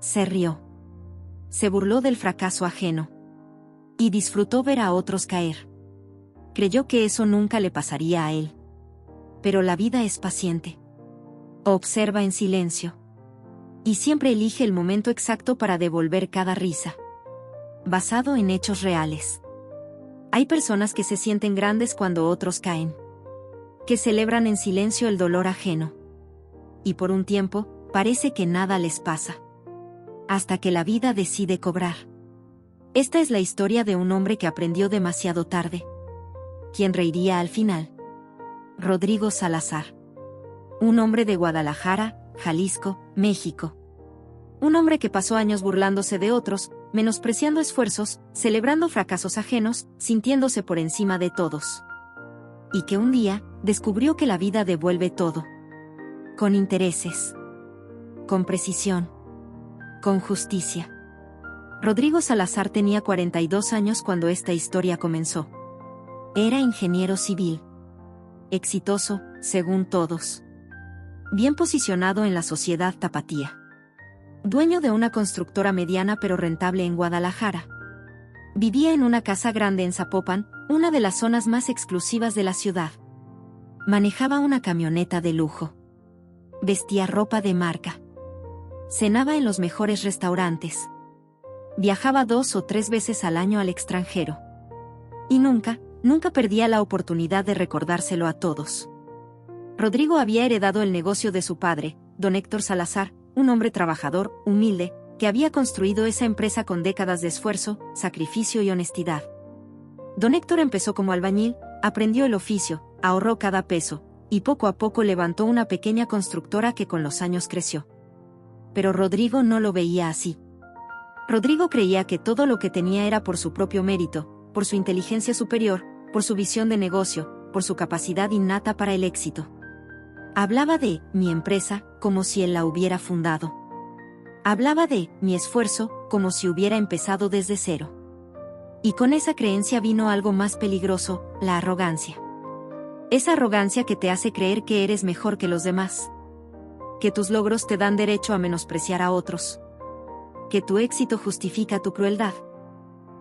Se rió. Se burló del fracaso ajeno. Y disfrutó ver a otros caer. Creyó que eso nunca le pasaría a él. Pero la vida es paciente. Observa en silencio. Y siempre elige el momento exacto para devolver cada risa. Basado en hechos reales. Hay personas que se sienten grandes cuando otros caen. Que celebran en silencio el dolor ajeno. Y por un tiempo, parece que nada les pasa. Hasta que la vida decide cobrar. Esta es la historia de un hombre que aprendió demasiado tarde. ¿Quién reiría al final? Rodrigo Salazar. Un hombre de Guadalajara, Jalisco, México. Un hombre que pasó años burlándose de otros, menospreciando esfuerzos, celebrando fracasos ajenos, sintiéndose por encima de todos. Y que un día, descubrió que la vida devuelve todo. Con intereses. Con precisión. Con justicia. Rodrigo Salazar tenía 42 años cuando esta historia comenzó. Era ingeniero civil. Exitoso, según todos. Bien posicionado en la sociedad tapatía. Dueño de una constructora mediana pero rentable en Guadalajara. Vivía en una casa grande en Zapopan, una de las zonas más exclusivas de la ciudad. Manejaba una camioneta de lujo. Vestía ropa de marca. Cenaba en los mejores restaurantes. Viajaba 2 o 3 veces al año al extranjero. Y nunca perdía la oportunidad de recordárselo a todos. Rodrigo había heredado el negocio de su padre, don Héctor Salazar, un hombre trabajador, humilde, que había construido esa empresa con décadas de esfuerzo, sacrificio y honestidad. Don Héctor empezó como albañil, aprendió el oficio, ahorró cada peso, y poco a poco levantó una pequeña constructora que con los años creció. Pero Rodrigo no lo veía así. Rodrigo creía que todo lo que tenía era por su propio mérito, por su inteligencia superior, por su visión de negocio, por su capacidad innata para el éxito. Hablaba de mi empresa como si él la hubiera fundado. Hablaba de mi esfuerzo como si hubiera empezado desde cero. Y con esa creencia vino algo más peligroso, la arrogancia. Esa arrogancia que te hace creer que eres mejor que los demás. Que tus logros te dan derecho a menospreciar a otros. Que tu éxito justifica tu crueldad.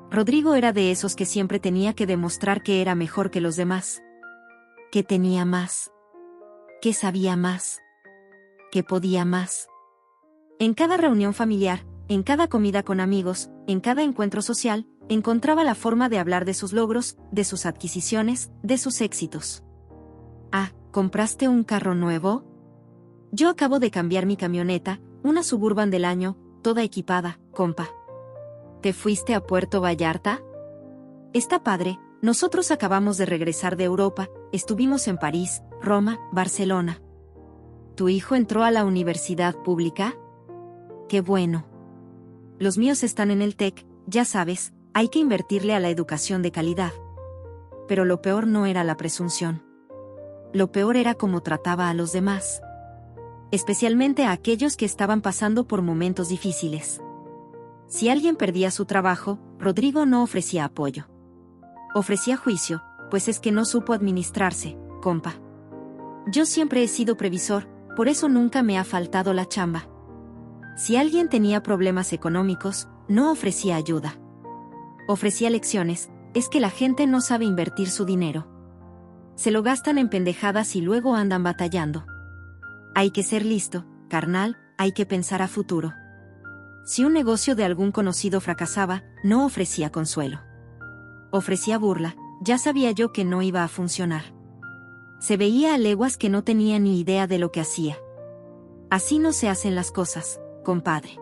Rodrigo era de esos que siempre tenía que demostrar que era mejor que los demás. Que tenía más. Que sabía más. Que podía más. En cada reunión familiar, en cada comida con amigos, en cada encuentro social, encontraba la forma de hablar de sus logros, de sus adquisiciones, de sus éxitos. Ah, ¿compraste un carro nuevo? Yo acabo de cambiar mi camioneta, una Suburban del año, toda equipada, compa. ¿Te fuiste a Puerto Vallarta? Está padre, nosotros acabamos de regresar de Europa, estuvimos en París, Roma, Barcelona. ¿Tu hijo entró a la universidad pública? ¡Qué bueno! Los míos están en el TEC, ya sabes, hay que invertirle a la educación de calidad. Pero lo peor no era la presunción. Lo peor era cómo trataba a los demás. Especialmente a aquellos que estaban pasando por momentos difíciles. Si alguien perdía su trabajo, Rodrigo no ofrecía apoyo. Ofrecía juicio, pues es que no supo administrarse, compa. Yo siempre he sido previsor, por eso nunca me ha faltado la chamba. Si alguien tenía problemas económicos, no ofrecía ayuda. Ofrecía lecciones, es que la gente no sabe invertir su dinero. Se lo gastan en pendejadas y luego andan batallando. Hay que ser listo, carnal, hay que pensar a futuro. Si un negocio de algún conocido fracasaba, no ofrecía consuelo. Ofrecía burla, ya sabía yo que no iba a funcionar. Se veía a leguas que no tenía ni idea de lo que hacía. Así no se hacen las cosas, compadre.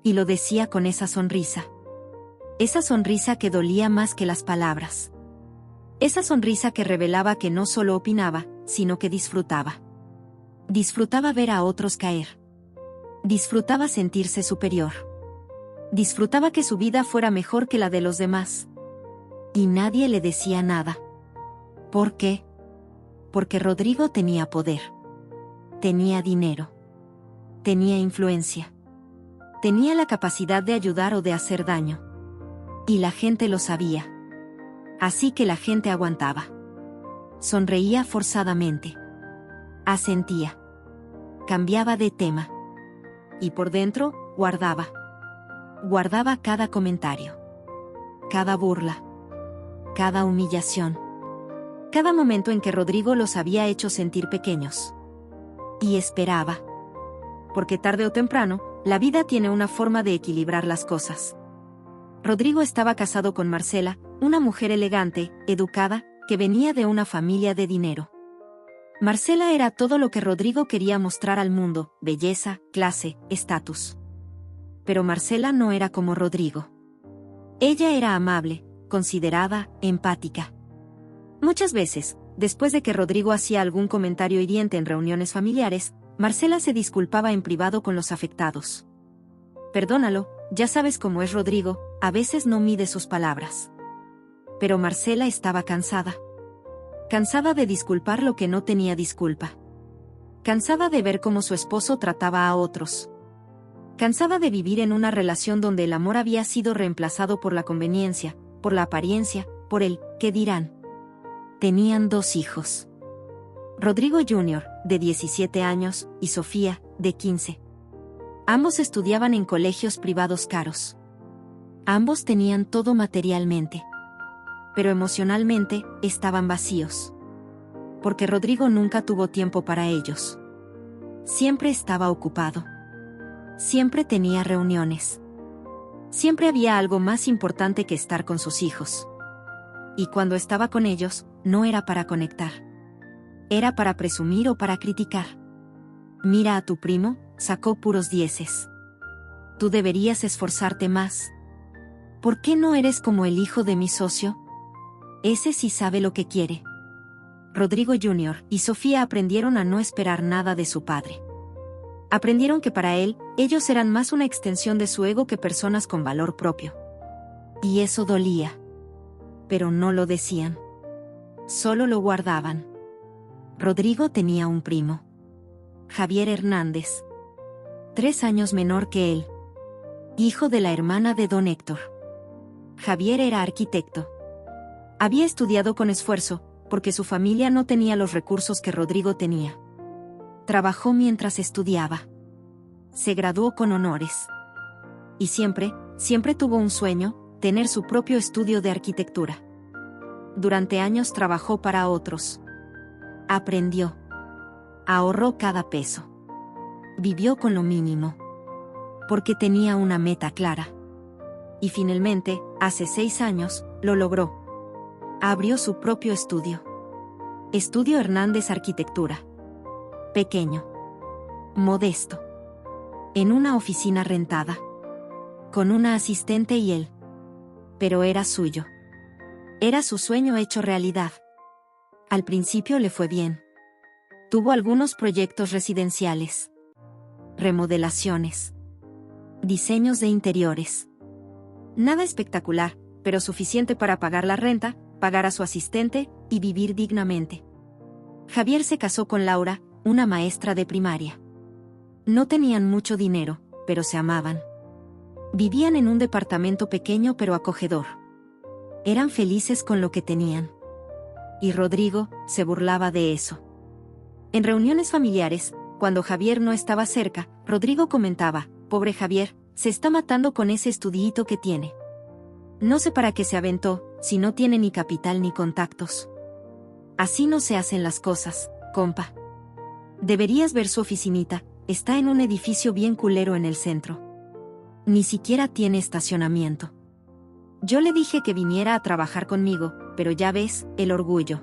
Y lo decía con esa sonrisa. Esa sonrisa que dolía más que las palabras. Esa sonrisa que revelaba que no solo opinaba, sino que disfrutaba. Disfrutaba ver a otros caer. Disfrutaba sentirse superior. Disfrutaba que su vida fuera mejor que la de los demás. Y nadie le decía nada. ¿Por qué? Porque Rodrigo tenía poder. Tenía dinero. Tenía influencia. Tenía la capacidad de ayudar o de hacer daño. Y la gente lo sabía. Así que la gente aguantaba. Sonreía forzadamente. Asentía. Cambiaba de tema. Y por dentro, guardaba. Guardaba cada comentario, cada burla, cada humillación, cada momento en que Rodrigo los había hecho sentir pequeños. Y esperaba. Porque tarde o temprano, la vida tiene una forma de equilibrar las cosas. Rodrigo estaba casado con Marcela, una mujer elegante, educada, que venía de una familia de dinero. Marcela era todo lo que Rodrigo quería mostrar al mundo: belleza, clase, estatus. Pero Marcela no era como Rodrigo. Ella era amable, considerada, empática. Muchas veces, después de que Rodrigo hacía algún comentario hiriente en reuniones familiares, Marcela se disculpaba en privado con los afectados. Perdónalo, ya sabes cómo es Rodrigo, a veces no mide sus palabras. Pero Marcela estaba cansada. Cansada de disculpar lo que no tenía disculpa. Cansada de ver cómo su esposo trataba a otros. Cansada de vivir en una relación donde el amor había sido reemplazado por la conveniencia, por la apariencia, por el ¿qué dirán? Tenían 2 hijos. Rodrigo Jr., de 17 años, y Sofía, de 15. Ambos estudiaban en colegios privados caros. Ambos tenían todo materialmente. Pero emocionalmente, estaban vacíos. Porque Rodrigo nunca tuvo tiempo para ellos. Siempre estaba ocupado. Siempre tenía reuniones. Siempre había algo más importante que estar con sus hijos. Y cuando estaba con ellos, no era para conectar. Era para presumir o para criticar. Mira a tu primo, sacó puros 10. Tú deberías esforzarte más. ¿Por qué no eres como el hijo de mi socio? Ese sí sabe lo que quiere. Rodrigo Jr. y Sofía aprendieron a no esperar nada de su padre. Aprendieron que para él, ellos eran más una extensión de su ego que personas con valor propio. Y eso dolía. Pero no lo decían. Solo lo guardaban. Rodrigo tenía un primo. Javier Hernández. 3 años menor que él. Hijo de la hermana de don Héctor. Javier era arquitecto. Había estudiado con esfuerzo, porque su familia no tenía los recursos que Rodrigo tenía. Trabajó mientras estudiaba. Se graduó con honores. Y siempre tuvo un sueño: tener su propio estudio de arquitectura. Durante años trabajó para otros. Aprendió. Ahorró cada peso. Vivió con lo mínimo. Porque tenía una meta clara. Y finalmente, hace 6 años, lo logró. Abrió su propio estudio. Estudio Hernández Arquitectura. Pequeño. Modesto. En una oficina rentada. Con una asistente y él. Pero era suyo. Era su sueño hecho realidad. Al principio le fue bien. Tuvo algunos proyectos residenciales. Remodelaciones. Diseños de interiores. Nada espectacular, pero suficiente para pagar la renta, pagar a su asistente, y vivir dignamente. Javier se casó con Laura, una maestra de primaria. No tenían mucho dinero, pero se amaban. Vivían en un departamento pequeño pero acogedor. Eran felices con lo que tenían. Y Rodrigo se burlaba de eso. En reuniones familiares, cuando Javier no estaba cerca, Rodrigo comentaba: pobre Javier, se está matando con ese estudiito que tiene. No sé para qué se aventó, si no tiene ni capital ni contactos. Así no se hacen las cosas, compa. Deberías ver su oficinita, está en un edificio bien culero en el centro. Ni siquiera tiene estacionamiento. Yo le dije que viniera a trabajar conmigo, pero ya ves, el orgullo.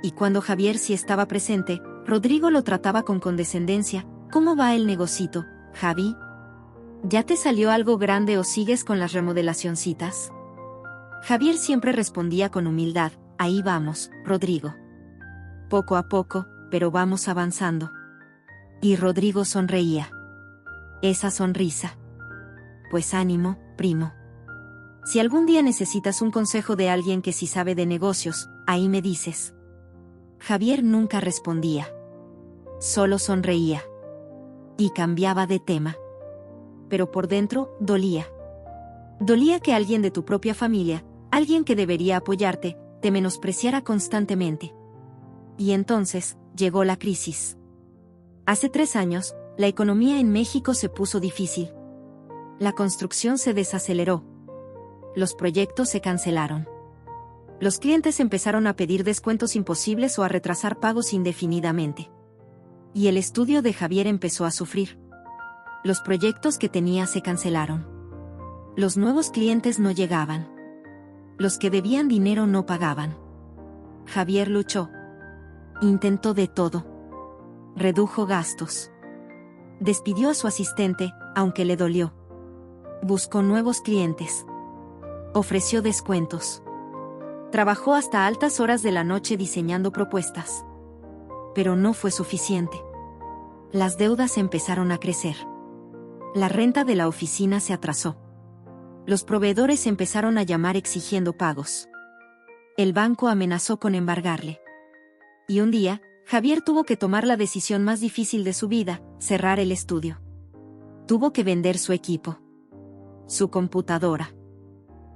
Y cuando Javier sí estaba presente, Rodrigo lo trataba con condescendencia: ¿cómo va el negocito, Javi? ¿Ya te salió algo grande o sigues con las remodelacioncitas? Javier siempre respondía con humildad: ahí vamos, Rodrigo. Poco a poco, pero vamos avanzando. Y Rodrigo sonreía. Esa sonrisa. Pues ánimo, primo. Si algún día necesitas un consejo de alguien que sí sabe de negocios, ahí me dices. Javier nunca respondía. Solo sonreía. Y cambiaba de tema. Pero por dentro, dolía. Dolía que alguien de tu propia familia, alguien que debería apoyarte, te menospreciara constantemente. Y entonces, llegó la crisis. Hace 3 años, la economía en México se puso difícil. La construcción se desaceleró. Los proyectos se cancelaron. Los clientes empezaron a pedir descuentos imposibles o a retrasar pagos indefinidamente. Y el estudio de Javier empezó a sufrir. Los proyectos que tenía se cancelaron. Los nuevos clientes no llegaban. Los que debían dinero no pagaban. Javier luchó. Intentó de todo. Redujo gastos. Despidió a su asistente, aunque le dolió. Buscó nuevos clientes. Ofreció descuentos. Trabajó hasta altas horas de la noche diseñando propuestas. Pero no fue suficiente. Las deudas empezaron a crecer. La renta de la oficina se atrasó. Los proveedores empezaron a llamar exigiendo pagos. El banco amenazó con embargarle. Y un día, Javier tuvo que tomar la decisión más difícil de su vida, cerrar el estudio. Tuvo que vender su equipo. Su computadora.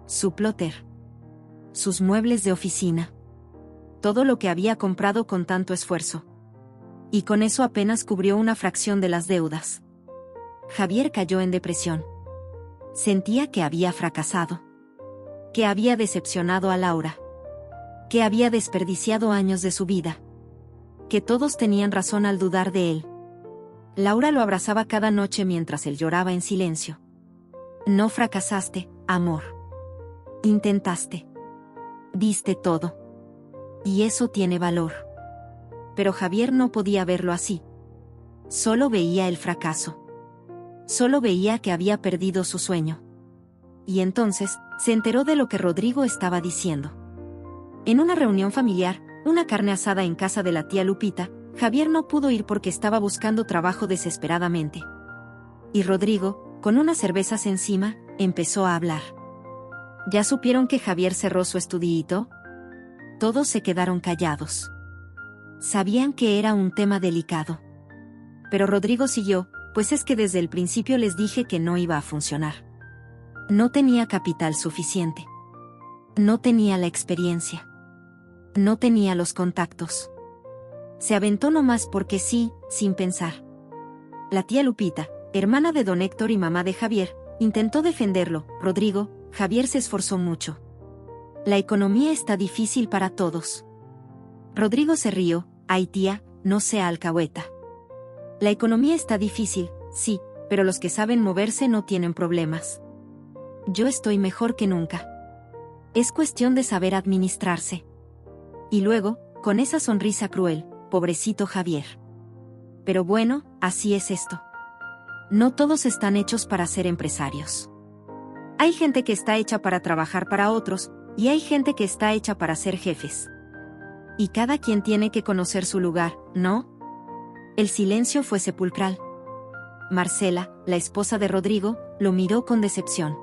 Su plotter. Sus muebles de oficina. Todo lo que había comprado con tanto esfuerzo. Y con eso apenas cubrió una fracción de las deudas. Javier cayó en depresión. Sentía que había fracasado. Que había decepcionado a Laura. Que había desperdiciado años de su vida. Que todos tenían razón al dudar de él. Laura lo abrazaba cada noche mientras él lloraba en silencio. No fracasaste, amor. Intentaste. Diste todo. Y eso tiene valor. Pero Javier no podía verlo así. Solo veía el fracaso. Solo veía que había perdido su sueño. Y entonces, se enteró de lo que Rodrigo estaba diciendo. En una reunión familiar, una carne asada en casa de la tía Lupita, Javier no pudo ir porque estaba buscando trabajo desesperadamente. Y Rodrigo, con unas cervezas encima, empezó a hablar. ¿Ya supieron que Javier cerró su estudiito? Todos se quedaron callados. Sabían que era un tema delicado. Pero Rodrigo siguió, pues es que desde el principio les dije que no iba a funcionar. No tenía capital suficiente. No tenía la experiencia. No tenía los contactos. Se aventó nomás porque sí, sin pensar. La tía Lupita, hermana de don Héctor y mamá de Javier, intentó defenderlo. Rodrigo, Javier se esforzó mucho. La economía está difícil para todos. Rodrigo se rió. Ay tía, no sea alcahueta. La economía está difícil, sí, pero los que saben moverse no tienen problemas. Yo estoy mejor que nunca. Es cuestión de saber administrarse. Y luego, con esa sonrisa cruel, pobrecito Javier. Pero bueno, así es esto. No todos están hechos para ser empresarios. Hay gente que está hecha para trabajar para otros, y hay gente que está hecha para ser jefes. Y cada quien tiene que conocer su lugar, ¿no? El silencio fue sepulcral. Marcela, la esposa de Rodrigo, lo miró con decepción.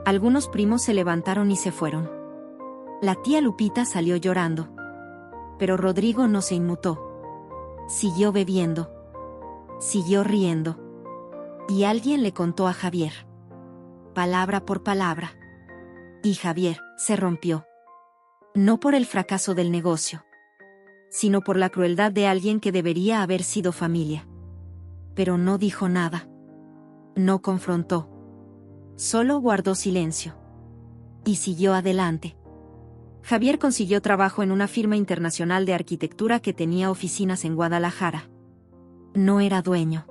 Algunos primos se levantaron y se fueron. La tía Lupita salió llorando. Pero Rodrigo no se inmutó. Siguió bebiendo. Siguió riendo. Y alguien le contó a Javier. Palabra por palabra. Y Javier se rompió. No por el fracaso del negocio, sino por la crueldad de alguien que debería haber sido familia. Pero no dijo nada. No confrontó. Solo guardó silencio. Y siguió adelante. Javier consiguió trabajo en una firma internacional de arquitectura que tenía oficinas en Guadalajara. No era dueño.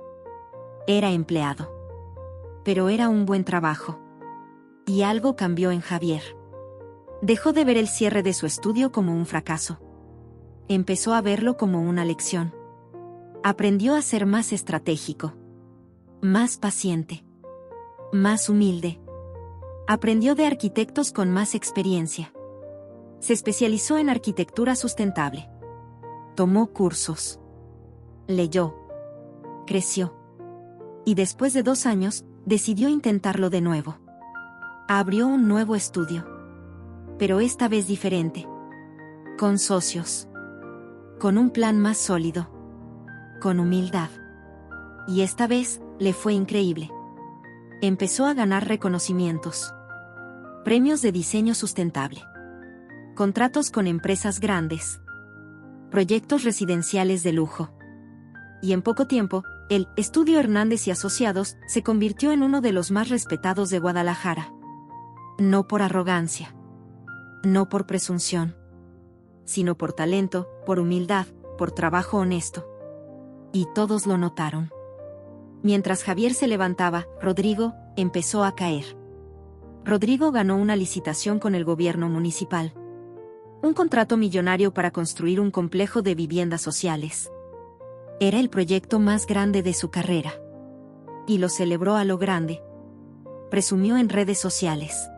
Era empleado. Pero era un buen trabajo. Y algo cambió en Javier. Dejó de ver el cierre de su estudio como un fracaso. Empezó a verlo como una lección. Aprendió a ser más estratégico. Más paciente. Más humilde. Aprendió de arquitectos con más experiencia. Se especializó en arquitectura sustentable. Tomó cursos. Leyó. Creció. Y después de 2 años, decidió intentarlo de nuevo. Abrió un nuevo estudio. Pero esta vez diferente. Con socios. Con un plan más sólido. Con humildad. Y esta vez, le fue increíble. Empezó a ganar reconocimientos. Premios de diseño sustentable. Contratos con empresas grandes. Proyectos residenciales de lujo. Y en poco tiempo, el Estudio Hernández y Asociados se convirtió en uno de los más respetados de Guadalajara. No por arrogancia, no por presunción, sino por talento, por humildad, por trabajo honesto. Y todos lo notaron. Mientras Javier se levantaba, Rodrigo empezó a caer. Rodrigo ganó una licitación con el gobierno municipal. Un contrato millonario para construir un complejo de viviendas sociales. Era el proyecto más grande de su carrera. Y lo celebró a lo grande. Presumió en redes sociales.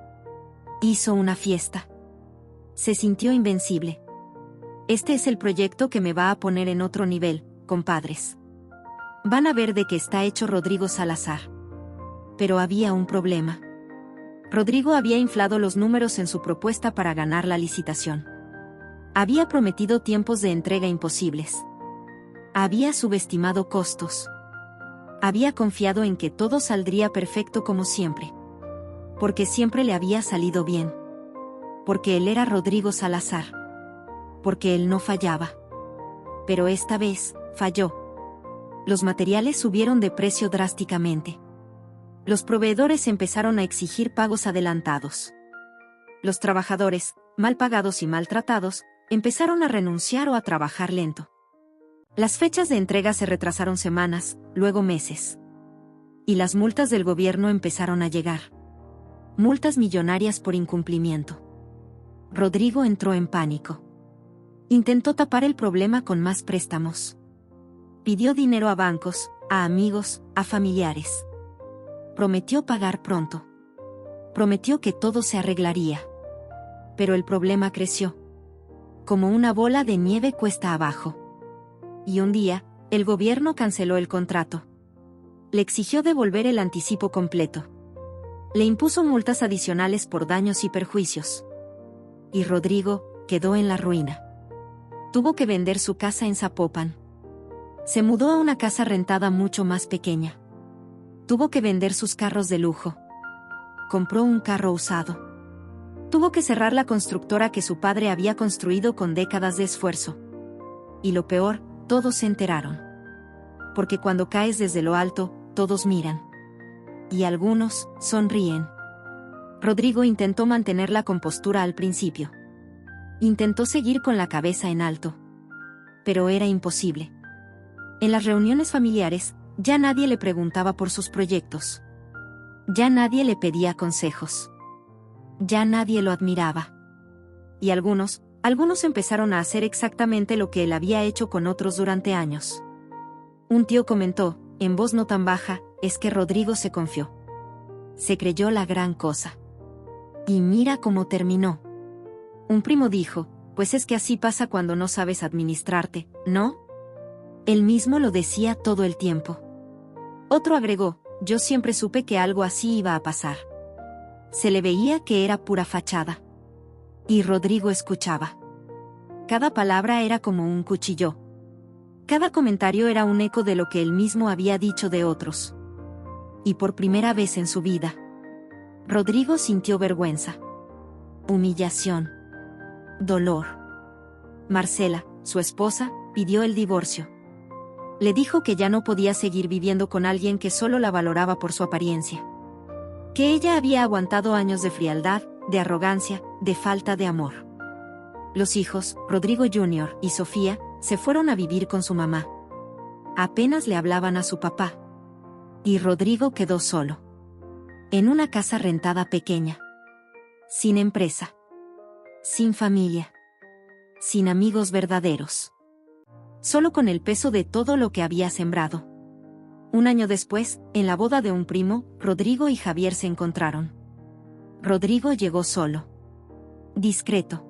Hizo una fiesta. Se sintió invencible. Este es el proyecto que me va a poner en otro nivel, compadres. Van a ver de qué está hecho Rodrigo Salazar. Pero había un problema. Rodrigo había inflado los números en su propuesta para ganar la licitación. Había prometido tiempos de entrega imposibles. Había subestimado costos. Había confiado en que todo saldría perfecto como siempre. Porque siempre le había salido bien. Porque él era Rodrigo Salazar. Porque él no fallaba. Pero esta vez, falló. Los materiales subieron de precio drásticamente. Los proveedores empezaron a exigir pagos adelantados. Los trabajadores, mal pagados y maltratados, empezaron a renunciar o a trabajar lento. Las fechas de entrega se retrasaron semanas, luego meses. Y las multas del gobierno empezaron a llegar. Multas millonarias por incumplimiento. Rodrigo entró en pánico. Intentó tapar el problema con más préstamos. Pidió dinero a bancos, a amigos, a familiares. Prometió pagar pronto. Prometió que todo se arreglaría. Pero el problema creció. Como una bola de nieve cuesta abajo. Y un día, el gobierno canceló el contrato. Le exigió devolver el anticipo completo. Le impuso multas adicionales por daños y perjuicios. Y Rodrigo quedó en la ruina. Tuvo que vender su casa en Zapopan. Se mudó a una casa rentada mucho más pequeña. Tuvo que vender sus carros de lujo. Compró un carro usado. Tuvo que cerrar la constructora que su padre había construido con décadas de esfuerzo. Y lo peor, todos se enteraron. Porque cuando caes desde lo alto, todos miran. Y algunos sonríen. Rodrigo intentó mantener la compostura al principio. Intentó seguir con la cabeza en alto. Pero era imposible. En las reuniones familiares, ya nadie le preguntaba por sus proyectos. Ya nadie le pedía consejos. Ya nadie lo admiraba. Y algunos empezaron a hacer exactamente lo que él había hecho con otros durante años. Un tío comentó, en voz no tan baja, es que Rodrigo se confió. Se creyó la gran cosa. Y mira cómo terminó. Un primo dijo, pues es que así pasa cuando no sabes administrarte, ¿no? Él mismo lo decía todo el tiempo. Otro agregó, yo siempre supe que algo así iba a pasar. Se le veía que era pura fachada. Y Rodrigo escuchaba. Cada palabra era como un cuchillo. Cada comentario era un eco de lo que él mismo había dicho de otros. Y por primera vez en su vida, Rodrigo sintió vergüenza. Humillación. Dolor. Marcela, su esposa, pidió el divorcio. Le dijo que ya no podía seguir viviendo con alguien que solo la valoraba por su apariencia. Que ella había aguantado años de frialdad, de arrogancia, de falta de amor. Los hijos, Rodrigo Jr. y Sofía, se fueron a vivir con su mamá. Apenas le hablaban a su papá. Y Rodrigo quedó solo. En una casa rentada pequeña. Sin empresa. Sin familia. Sin amigos verdaderos. Solo con el peso de todo lo que había sembrado. Un año después, en la boda de un primo, Rodrigo y Javier se encontraron. Rodrigo llegó solo. Discreto.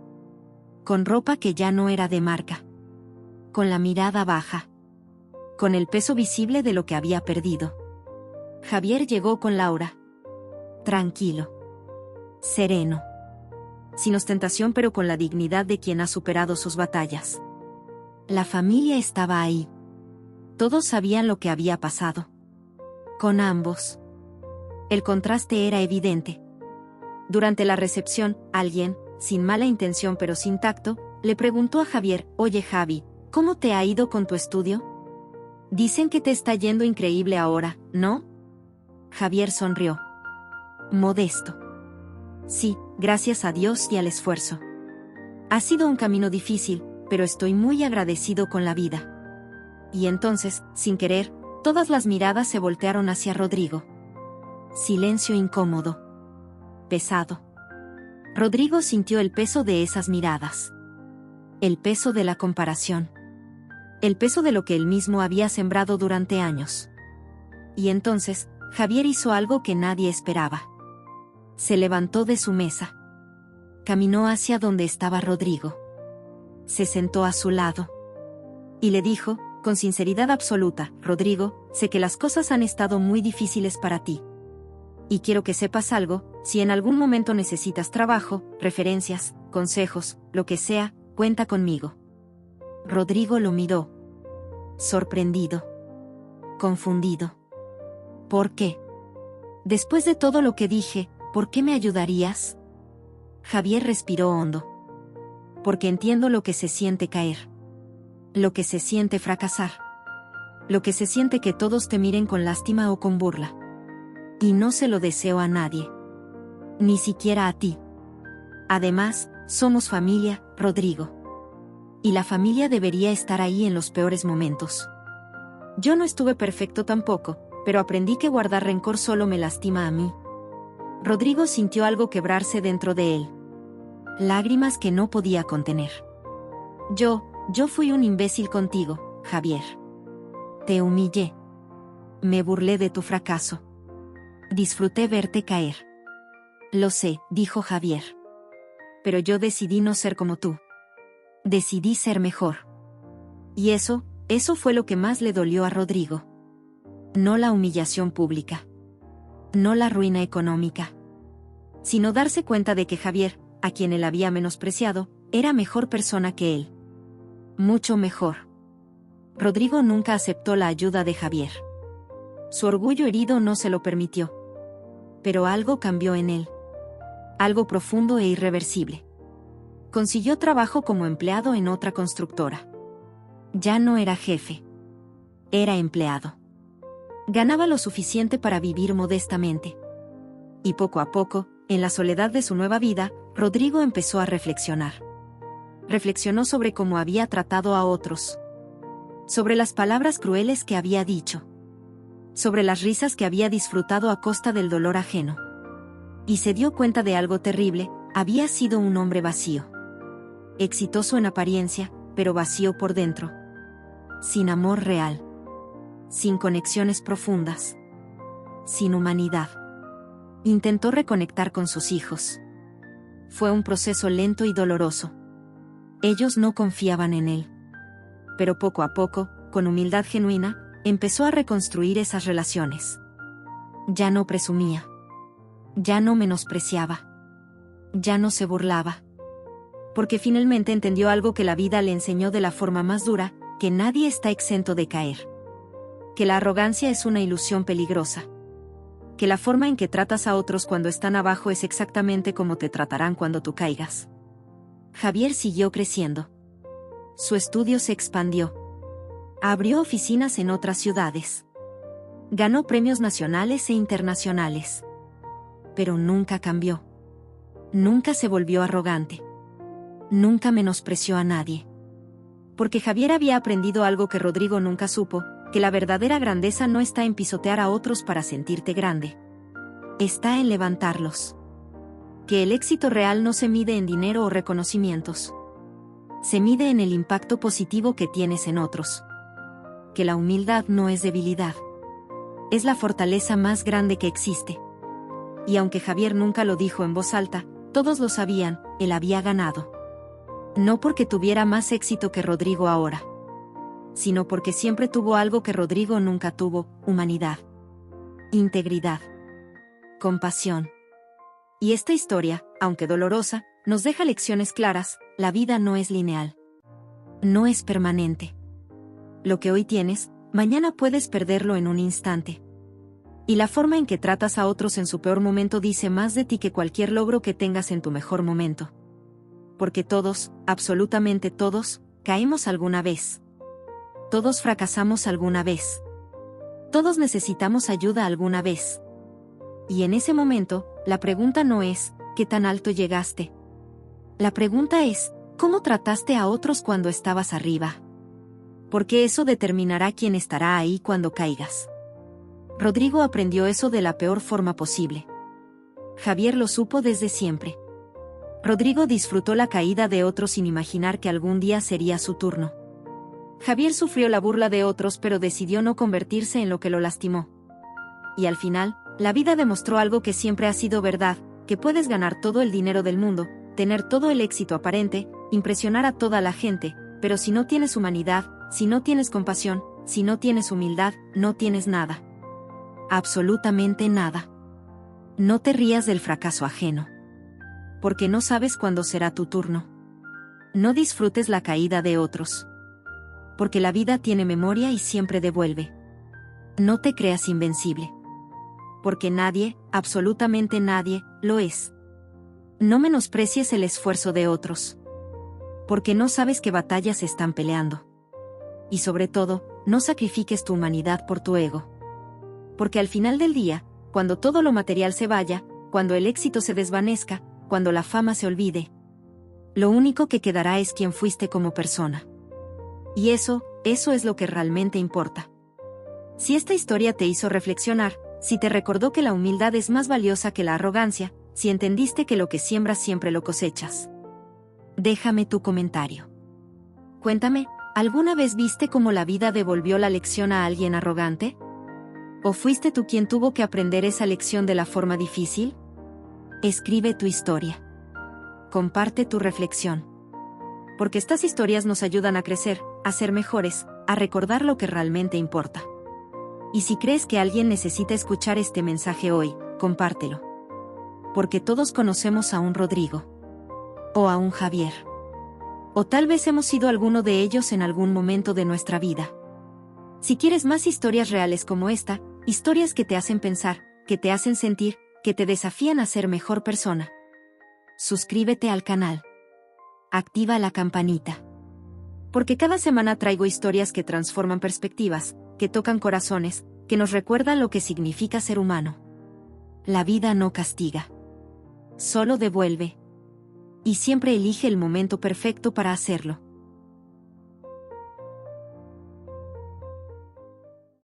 Con ropa que ya no era de marca. Con la mirada baja. Con el peso visible de lo que había perdido. Javier llegó con Laura. Tranquilo. Sereno. Sin ostentación pero con la dignidad de quien ha superado sus batallas. La familia estaba ahí. Todos sabían lo que había pasado. Con ambos. El contraste era evidente. Durante la recepción, alguien, sin mala intención pero sin tacto, le preguntó a Javier, oye Javi, ¿cómo te ha ido con tu estudio? Dicen que te está yendo increíble ahora, ¿no? Javier sonrió. Modesto. Sí, gracias a Dios y al esfuerzo. Ha sido un camino difícil, pero estoy muy agradecido con la vida. Y entonces, sin querer, todas las miradas se voltearon hacia Rodrigo. Silencio incómodo. Pesado. Rodrigo sintió el peso de esas miradas. El peso de la comparación. El peso de lo que él mismo había sembrado durante años. Y entonces, Javier hizo algo que nadie esperaba. Se levantó de su mesa. Caminó hacia donde estaba Rodrigo. Se sentó a su lado. Y le dijo, con sinceridad absoluta, Rodrigo, sé que las cosas han estado muy difíciles para ti. Y quiero que sepas algo, si en algún momento necesitas trabajo, referencias, consejos, lo que sea, cuenta conmigo. Rodrigo lo miró. Sorprendido. Confundido. ¿Por qué? Después de todo lo que dije, ¿por qué me ayudarías? Javier respiró hondo. Porque entiendo lo que se siente caer. Lo que se siente fracasar. Lo que se siente que todos te miren con lástima o con burla. Y no se lo deseo a nadie. Ni siquiera a ti. Además, somos familia, Rodrigo. Y la familia debería estar ahí en los peores momentos. Yo no estuve perfecto tampoco, pero aprendí que guardar rencor solo me lastima a mí. Rodrigo sintió algo quebrarse dentro de él. Lágrimas que no podía contener. Yo fui un imbécil contigo, Javier. Te humillé. Me burlé de tu fracaso. Disfruté verte caer. Lo sé, dijo Javier. Pero yo decidí no ser como tú. Decidí ser mejor. Y eso fue lo que más le dolió a Rodrigo. No la humillación pública. No la ruina económica. Sino darse cuenta de que Javier, a quien él había menospreciado, era mejor persona que él. Mucho mejor. Rodrigo nunca aceptó la ayuda de Javier. Su orgullo herido no se lo permitió. Pero algo cambió en él. Algo profundo e irreversible. Consiguió trabajo como empleado en otra constructora. Ya no era jefe. Era empleado. Ganaba lo suficiente para vivir modestamente. Y poco a poco, en la soledad de su nueva vida, Rodrigo empezó a reflexionar. Reflexionó sobre cómo había tratado a otros. Sobre las palabras crueles que había dicho. Sobre las risas que había disfrutado a costa del dolor ajeno. Y se dio cuenta de algo terrible, había sido un hombre vacío. Exitoso en apariencia, pero vacío por dentro. Sin amor real. Sin conexiones profundas. Sin humanidad. Intentó reconectar con sus hijos. Fue un proceso lento y doloroso. Ellos no confiaban en él. Pero poco a poco, con humildad genuina, empezó a reconstruir esas relaciones. Ya no presumía. Ya no menospreciaba. Ya no se burlaba. Porque finalmente entendió algo que la vida le enseñó de la forma más dura, que nadie está exento de caer. Que la arrogancia es una ilusión peligrosa. Que la forma en que tratas a otros cuando están abajo es exactamente como te tratarán cuando tú caigas. Javier siguió creciendo. Su estudio se expandió. Abrió oficinas en otras ciudades. Ganó premios nacionales e internacionales. Pero nunca cambió. Nunca se volvió arrogante. Nunca menospreció a nadie. Porque Javier había aprendido algo que Rodrigo nunca supo, que la verdadera grandeza no está en pisotear a otros para sentirte grande. Está en levantarlos. Que el éxito real no se mide en dinero o reconocimientos. Se mide en el impacto positivo que tienes en otros. Que la humildad no es debilidad. Es la fortaleza más grande que existe. Y aunque Javier nunca lo dijo en voz alta, todos lo sabían, él había ganado. No porque tuviera más éxito que Rodrigo ahora. Sino porque siempre tuvo algo que Rodrigo nunca tuvo, humanidad. Integridad. Compasión. Y esta historia, aunque dolorosa, nos deja lecciones claras, la vida no es lineal. No es permanente. Lo que hoy tienes, mañana puedes perderlo en un instante. Y la forma en que tratas a otros en su peor momento dice más de ti que cualquier logro que tengas en tu mejor momento. Porque todos, absolutamente todos, caemos alguna vez. Todos fracasamos alguna vez. Todos necesitamos ayuda alguna vez. Y en ese momento, la pregunta no es, ¿qué tan alto llegaste? La pregunta es, ¿cómo trataste a otros cuando estabas arriba? Porque eso determinará quién estará ahí cuando caigas. Rodrigo aprendió eso de la peor forma posible. Javier lo supo desde siempre. Rodrigo disfrutó la caída de otros sin imaginar que algún día sería su turno. Javier sufrió la burla de otros pero decidió no convertirse en lo que lo lastimó. Y al final, la vida demostró algo que siempre ha sido verdad, que puedes ganar todo el dinero del mundo, tener todo el éxito aparente, impresionar a toda la gente, pero si no tienes humanidad, si no tienes compasión, si no tienes humildad, no tienes nada. Absolutamente nada. No te rías del fracaso ajeno. Porque no sabes cuándo será tu turno. No disfrutes la caída de otros. Porque la vida tiene memoria y siempre devuelve. No te creas invencible. Porque nadie, absolutamente nadie, lo es. No menosprecies el esfuerzo de otros. Porque no sabes qué batallas están peleando. Y sobre todo, no sacrifiques tu humanidad por tu ego. Porque al final del día, cuando todo lo material se vaya, cuando el éxito se desvanezca, cuando la fama se olvide, lo único que quedará es quién fuiste como persona. Y eso es lo que realmente importa. Si esta historia te hizo reflexionar, si te recordó que la humildad es más valiosa que la arrogancia, si entendiste que lo que siembras siempre lo cosechas, déjame tu comentario. Cuéntame, ¿alguna vez viste cómo la vida devolvió la lección a alguien arrogante? ¿O fuiste tú quien tuvo que aprender esa lección de la forma difícil? Escribe tu historia. Comparte tu reflexión. Porque estas historias nos ayudan a crecer, a ser mejores, a recordar lo que realmente importa. Y si crees que alguien necesita escuchar este mensaje hoy, compártelo. Porque todos conocemos a un Rodrigo. O a un Javier. O tal vez hemos sido alguno de ellos en algún momento de nuestra vida. Si quieres más historias reales como esta, historias que te hacen pensar, que te hacen sentir, que te desafían a ser mejor persona, suscríbete al canal. Activa la campanita. Porque cada semana traigo historias que transforman perspectivas, que tocan corazones, que nos recuerdan lo que significa ser humano. La vida no castiga. Solo devuelve. Y siempre elige el momento perfecto para hacerlo.